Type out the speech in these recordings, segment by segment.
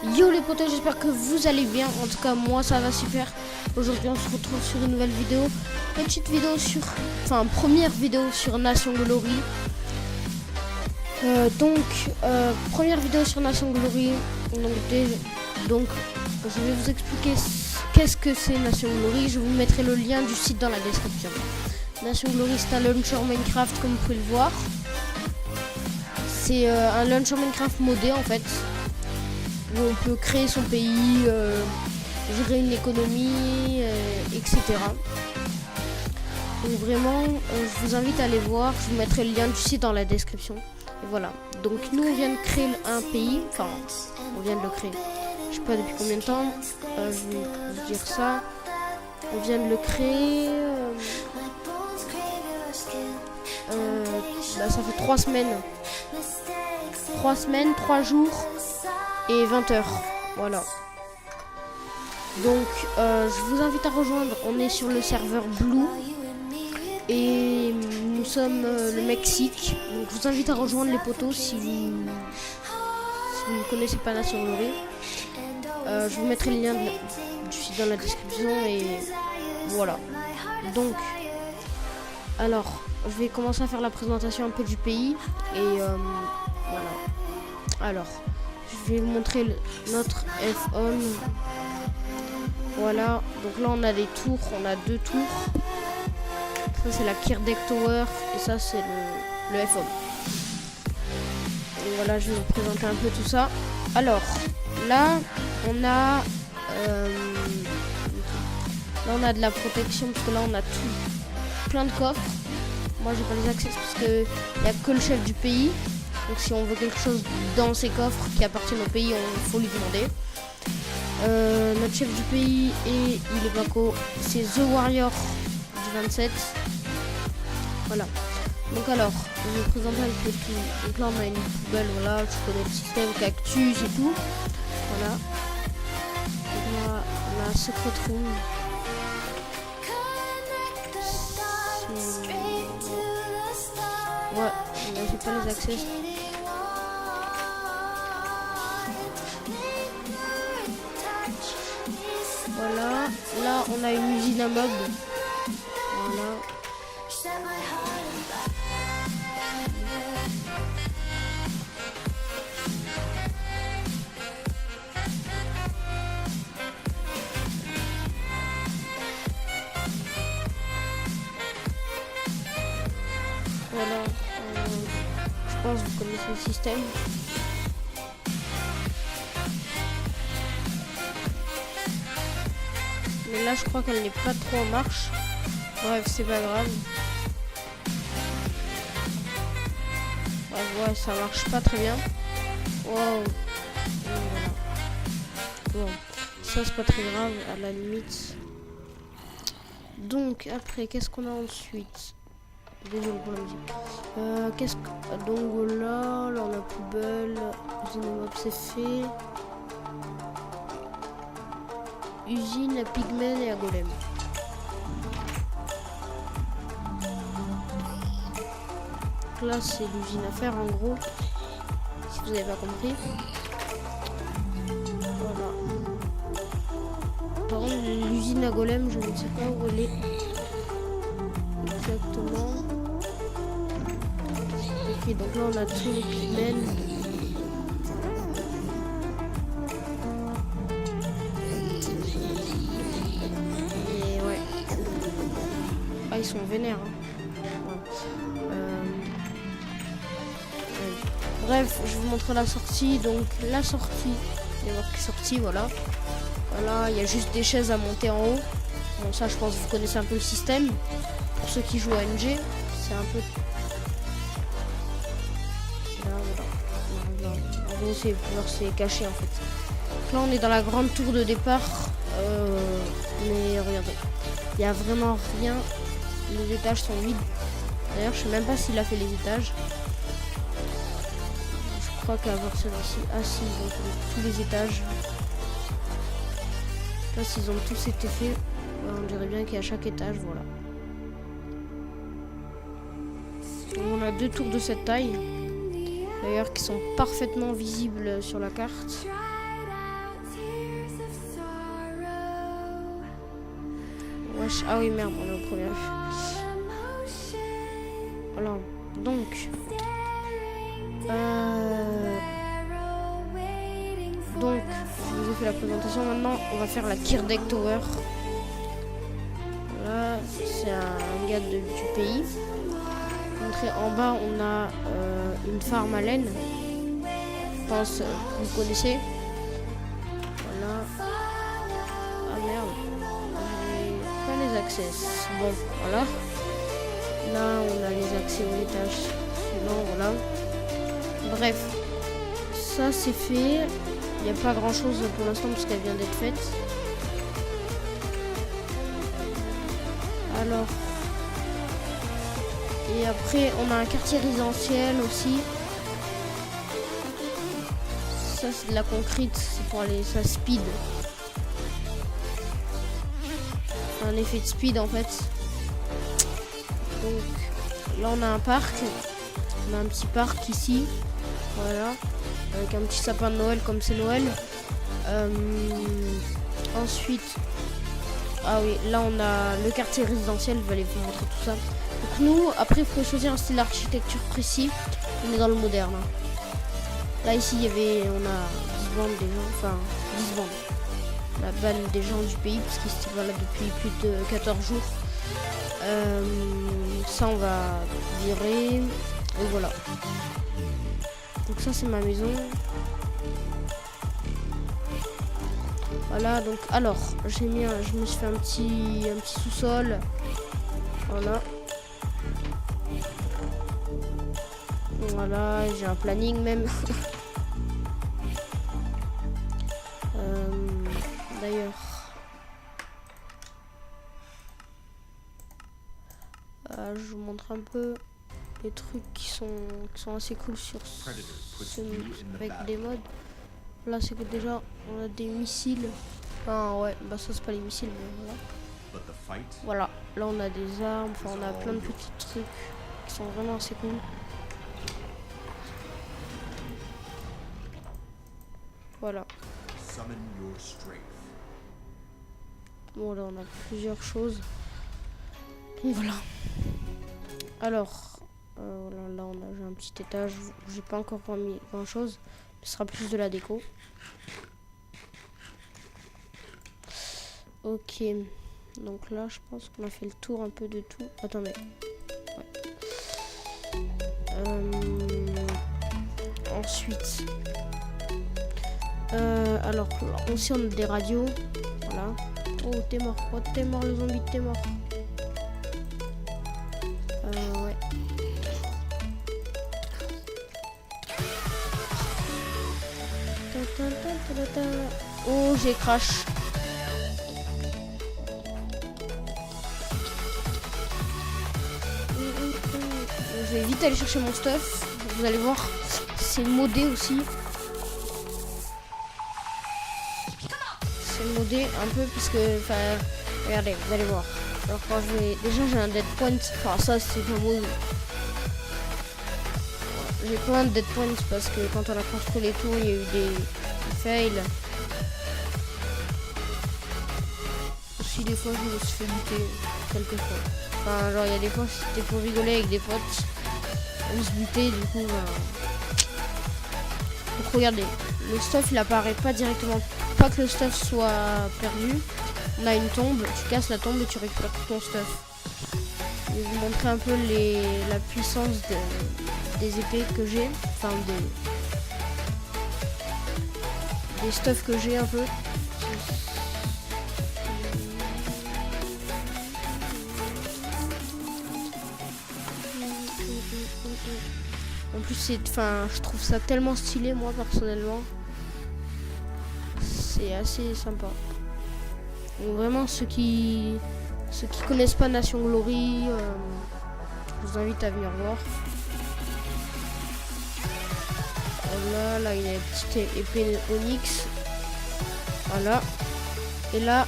Yo les potos, j'espère que vous allez bien. En tout cas moi ça va super. Aujourd'hui on se retrouve sur une nouvelle vidéo. Petite vidéo sur... Enfin première vidéo sur Nation Glory. Première vidéo sur Nation Glory. Donc je vais vous expliquer qu'est-ce que c'est Nation Glory. Je vous mettrai le lien du site dans la description. Nation Glory c'est un launcher Minecraft comme vous pouvez le voir. C'est un launcher Minecraft modé en fait. Où on peut créer son pays, gérer une économie, etc. Donc vraiment, je vous invite à aller voir. Je vous mettrai le lien du site dans la description. Et voilà. Donc nous, on vient de créer un pays. Enfin, on vient de le créer. Je sais pas depuis combien de temps. Je vais vous dire ça. On vient de le créer. Ça fait 3 semaines. 3 semaines, 3 jours. Et 20 heures, voilà. Donc je vous invite à rejoindre. On est sur le serveur Blue et nous sommes le Mexique. Donc je vous invite à rejoindre les potos si vous ne connaissez pas Nation Glory. Je vous mettrai le lien du site dans la description et voilà. Donc alors je vais commencer à faire la présentation un peu du pays et voilà. Alors je vais vous montrer notre F-Home. Voilà, donc là on a des tours, on a 2 tours. Ça c'est la Kirdeck Tower et ça c'est le F-Home. Et voilà, je vais vous présenter un peu tout ça. Alors, là on a de la protection parce que là on a plein de coffres. Moi j'ai pas les accès parce que il n'y a que le chef du pays. Donc si on veut quelque chose dans ces coffres qui appartiennent au pays, il faut lui demander. Notre chef du pays et il est Baco, c'est The Warrior du 27. Voilà. Donc alors, je vais vous présenter un peu tout. Donc là on a une poubelle, voilà, je connais le système, cactus et tout. Voilà. Donc là, on a un secret room. Ouais, j'ai pas les accès. Voilà, là on a une usine à meubles. Voilà. Voilà. Je pense que vous connaissez le système. Mais là je crois qu'elle n'est pas trop en marche. Bref, c'est pas grave. Ouais, ça marche pas très bien. Wow. Voilà. Bon, ça c'est pas très grave à la limite. Donc après, qu'est-ce qu'on a ensuite? Désolé pour la musique. Donc là on a poubelle. Usine à meubles c'est fait. Usine à pigmen et à golem. Donc là c'est l'usine à faire en gros. Si vous n'avez pas compris. Voilà. Par contre l'usine à golem je ne sais pas où elle est. Exactement. Ok, donc là on a tous les pigmen. Et ouais. Ah, ils sont vénères. Hein. Bref, je vous montre la sortie. Donc la sortie, il y a marqué sortie, voilà. Voilà, il y a juste des chaises à monter en haut. Bon, ça je pense que vous connaissez un peu le système. Pour ceux qui jouent à NG, c'est un peu... Là. En gros, c'est caché en fait. Donc là, on est dans la grande tour de départ. Mais regardez, il n'y a vraiment rien. Les étages sont vides. D'ailleurs, je sais même pas s'il a fait les étages. Je crois qu'à voir celui-ci. Ah si, ils ont fait tous les étages. Là, s'ils ont tous été faits, on dirait bien qu'il y a chaque étage, voilà. Donc, on a 2 tours de cette taille. D'ailleurs, qui sont parfaitement visibles sur la carte. Wesh. Ah oui, merde, on est au premier. Voilà. Donc. Donc, je vous ai fait la présentation. Maintenant, on va faire la Kirdeck Tower. Là, c'est un gars du pays. En bas, on a une farm à laine. Je pense que vous connaissez. Voilà. Ah merde. J'ai pas les accès. Bon, voilà. Là, on a les accès au étage suivant. Voilà. Bref. Ça, c'est fait. Il n'y a pas grand chose pour l'instant parce qu'elle vient d'être faite. Alors. Et après, on a un quartier résidentiel aussi. Ça, c'est de la concrète. C'est pour aller. Ça speed. Un effet de speed en fait. Donc, là, on a un parc. On a un petit parc ici. Voilà. Avec un petit sapin de Noël comme c'est Noël. Ensuite, ah oui, là on a le quartier résidentiel, je vais aller vous montrer tout ça. Donc nous, après il faut choisir un style d'architecture précis. On est dans le moderne. Là ici il y avait, on a 10 bandes des gens, enfin 10 bandes. La bande des gens du pays parce qu'ils étaient là depuis plus de 14 jours. Ça on va virer. Et voilà. Donc ça c'est ma maison. Voilà, donc alors je me suis fait un petit sous-sol. Voilà. Voilà, j'ai un planning même. D'ailleurs. Je vous montre un peu les trucs qui sont assez cool sur avec des modes. Là c'est que déjà on a des missiles. Ah ouais, bah ça c'est pas les missiles mais voilà. Voilà, là on a des armes, enfin on a plein de petits trucs qui sont vraiment assez cool. Voilà. Bon là on a plusieurs choses. Donc voilà. Alors voilà, là j'ai un petit étage, j'ai pas encore mis grand chose. Ce sera plus de la déco. Ok. Donc là, je pense qu'on a fait le tour un peu de tout. Attendez. Ouais. Ensuite. Alors, aussi on a des radios. Voilà. Oh, t'es mort. Oh, t'es mort, le zombie, t'es mort. Ouais. Oh, j'ai crash. Je vais vite aller chercher mon stuff. Vous allez voir, c'est modé aussi. C'est modé un peu parce que, enfin, regardez, vous allez voir. Alors quand je vais, déjà j'ai un dead point. Enfin ça c'est pas beau. J'ai plein de dead points parce que quand on a construit les tours, il y a eu des fails. Aussi des fois je me suis fait buter quelques fois. Enfin genre il y a des fois c'était pour rigoler avec des potes. On se butait du coup. Donc regardez, le stuff il apparaît pas directement. Pas que le stuff soit perdu. On a une tombe, tu casses la tombe et tu récupères tout ton stuff. Je vais vous montrer un peu la puissance des épées que j'ai, enfin des stuff que j'ai un peu. En plus je trouve ça tellement stylé moi personnellement. C'est assez sympa. Donc vraiment ceux qui connaissent pas Nation Glory, je vous invite à venir voir. Là il y a une petite épée Onyx. Voilà. Et là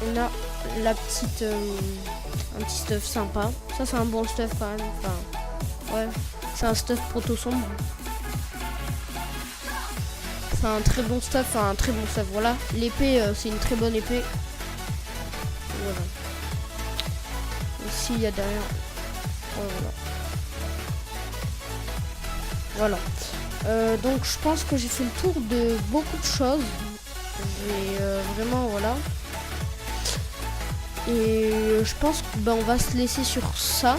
on a la petite un petit stuff sympa. Ça c'est un bon stuff quand même. Enfin ouais, c'est un stuff proto sombre. C'est un très bon stuff, voilà. L'épée, c'est une très bonne épée. Voilà. Ici, il y a derrière. Voilà. Donc, je pense que j'ai fait le tour de beaucoup de choses. J'ai vraiment, voilà. Et je pense qu'on va se laisser sur ça.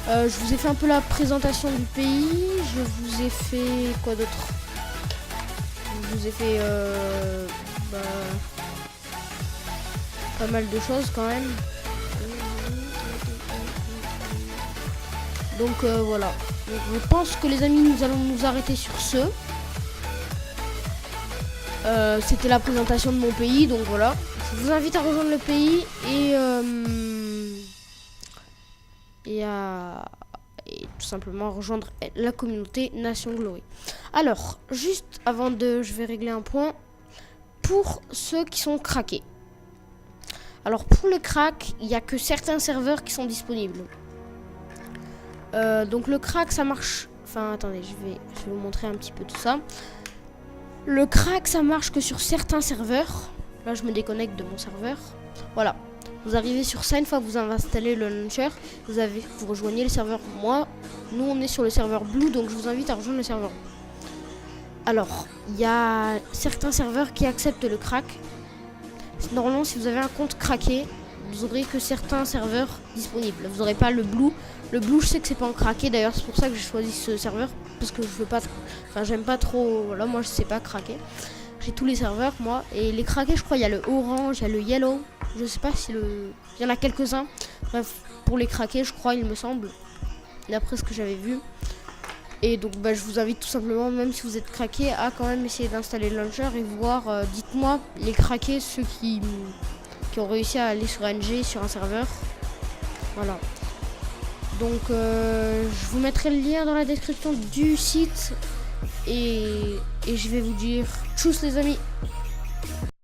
Je vous ai fait un peu la présentation du pays. Je vous ai fait quoi d'autre? Je vous ai fait pas mal de choses quand même. Donc voilà. Donc, je pense que les amis, nous allons nous arrêter sur ce. C'était la présentation de mon pays, donc voilà. Je vous invite à rejoindre le pays et tout simplement rejoindre la communauté Nation Glory. Alors, juste avant je vais régler un point pour ceux qui sont craqués. Alors pour le crack, il n'y a que certains serveurs qui sont disponibles. Donc le crack, ça marche. Enfin, attendez, je vais vous montrer un petit peu tout ça. Le crack, ça marche que sur certains serveurs. Là, je me déconnecte de mon serveur. Voilà. Vous arrivez sur ça, une fois que vous avez installé le launcher, vous rejoignez le serveur. Nous, on est sur le serveur Blue, donc je vous invite à rejoindre le serveur Blue. Alors, il y a certains serveurs qui acceptent le crack. Normalement, si vous avez un compte craqué, vous aurez que certains serveurs disponibles. Vous n'aurez pas le Blue. Le Blue, je sais que c'est pas en craqué. D'ailleurs, c'est pour ça que j'ai choisi ce serveur, parce que je veux pas. Enfin, j'aime pas trop. Voilà, moi, je sais pas craquer. J'ai tous les serveurs, moi. Et les craqués, je crois, il y a le orange, il y a le yellow. Je sais pas si il y en a quelques-uns. Bref, pour les craqués, je crois, il me semble. D'après ce que j'avais vu. Et donc, je vous invite tout simplement, même si vous êtes craqué, à quand même essayer d'installer le launcher et voir. Dites-moi, les craqués, ceux qui ont réussi à aller sur NG, sur un serveur. Voilà. Donc, je vous mettrai le lien dans la description du site. Et je vais vous dire tchuss les amis.